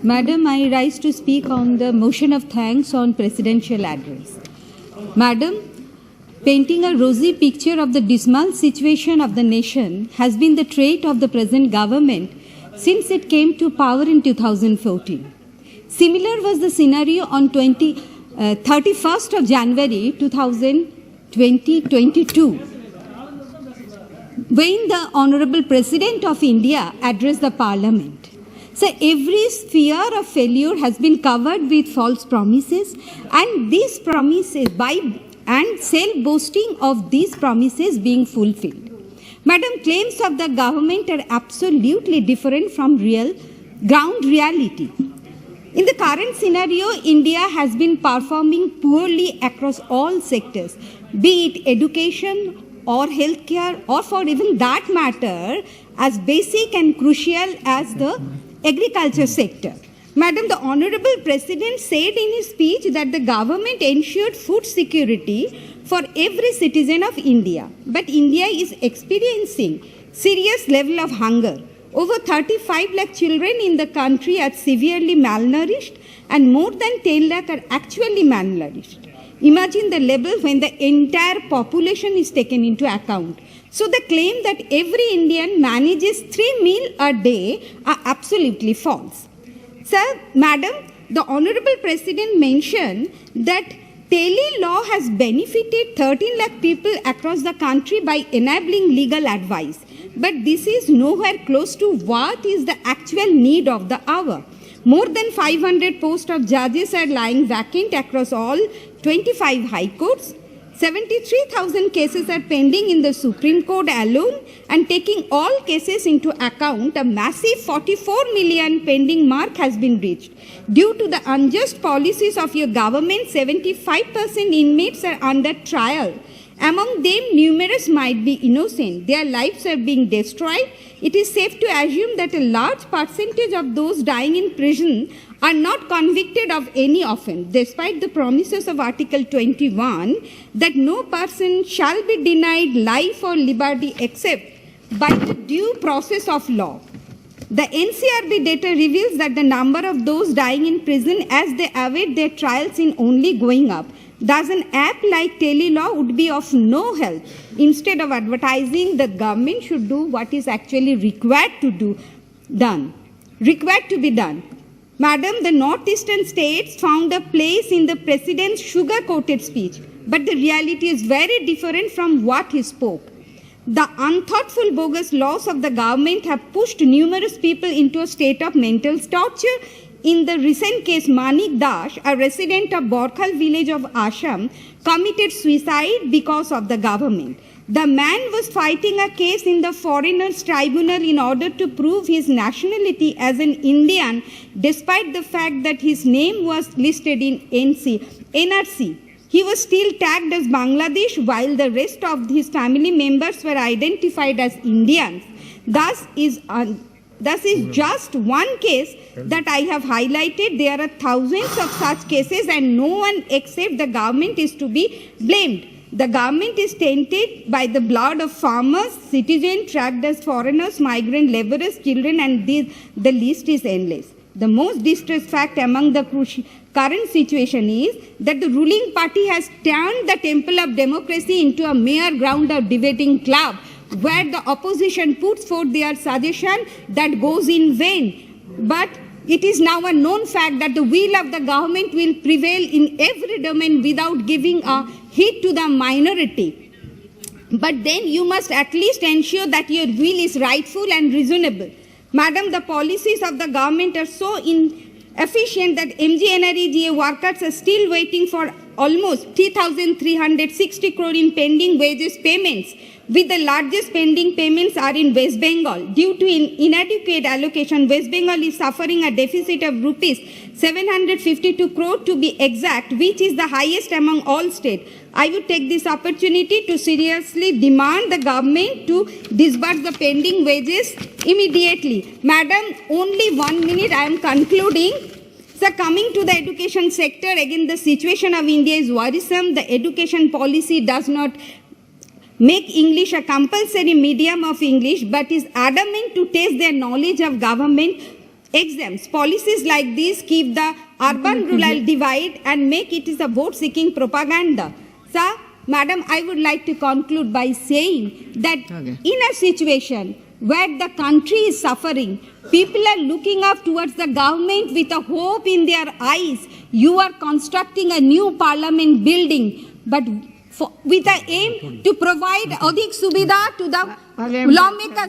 Madam, I rise to speak on the motion of thanks on presidential address. Madam, painting a rosy picture of the dismal situation of the nation has been the trait of the present government since it came to power in 2014. Similar was the scenario on 31st of January 2022, when the Honorable President of India addressed the Parliament. So every sphere of failure has been covered with false promises, and these promises and self-boasting of these promises being fulfilled. Madam, claims of the government are absolutely different from ground reality. In the current scenario, India has been performing poorly across all sectors, be it education or healthcare, or for even that matter, as basic and crucial as the agriculture sector. Madam, the Honorable President said in his speech that the government ensured food security for every citizen of India. But India is experiencing serious level of hunger. Over 35 lakh children in the country are severely malnourished, and more than 10 lakh are actually malnourished. Imagine the level when the entire population is taken into account. So the claim that every Indian manages 3 meals a day are absolutely false. Sir, Madam, the Honorable President mentioned that tele-law has benefited 13 lakh people across the country by enabling legal advice. But this is nowhere close to what is the actual need of the hour. More than 500 posts of judges are lying vacant across all 25 high courts. 73,000 cases are pending in the Supreme Court alone, and taking all cases into account, a massive 44 million pending mark has been reached. Due to the unjust policies of your government, 75% inmates are under trial. Among them, numerous might be innocent. Their lives are being destroyed. It is safe to assume that a large percentage of those dying in prison are not convicted of any offense, despite the promises of Article 21 that no person shall be denied life or liberty except by the due process of law. The NCRB data reveals that the number of those dying in prison as they await their trials is only going up. Thus, an app like tele-law would be of no help. Instead of advertising, the government should do what is actually required to be done. Madam, the northeastern states found a place in the president's sugar-coated speech, but the reality is very different from what he spoke. The unthoughtful, bogus laws of the government have pushed numerous people into a state of mental torture. In the recent case, Manik Dash, a resident of Borkhal village of Assam, committed suicide because of the government. The man was fighting a case in the Foreigners Tribunal in order to prove his nationality as an Indian, despite the fact that his name was listed in NRC. He was still tagged as Bangladesh, while the rest of his family members were identified as Indians. Thus is just one case that I have highlighted. There are thousands of such cases, and no one except the government is to be blamed. The government is tainted by the blood of farmers, citizens trapped as foreigners, migrant laborers, children, and the list is endless. The most distressed fact among the current situation is that the ruling party has turned the temple of democracy into a mere ground of debating club, where the opposition puts forth their suggestion that goes in vain. But it is now a known fact that the will of the government will prevail in every domain without giving a heed to the minority. But then you must at least ensure that your will is rightful and reasonable. Madam, the policies of the government are so inefficient that MGNREGA workers are still waiting for almost 3,360 crore in pending wages payments, with the largest pending payments are in West Bengal. Due to inadequate allocation, West Bengal is suffering a deficit of rupees 752 crore to be exact, which is the highest among all states. I would take this opportunity to seriously demand the government to disburse the pending wages immediately. Madam, only 1 minute, I am concluding. So coming to the education sector, again the situation of India is worrisome. The education policy does not make English a compulsory medium of English, but is adamant to test their knowledge of government exams. Policies like this keep the urban-rural divide and make it is a vote-seeking propaganda. Sir, Madam, I would like to conclude by saying that in a situation where the country is suffering, people are looking up towards the government with a hope in their eyes. You are constructing a new parliament building, but with the aim to provide adhik subidha to the lawmakers.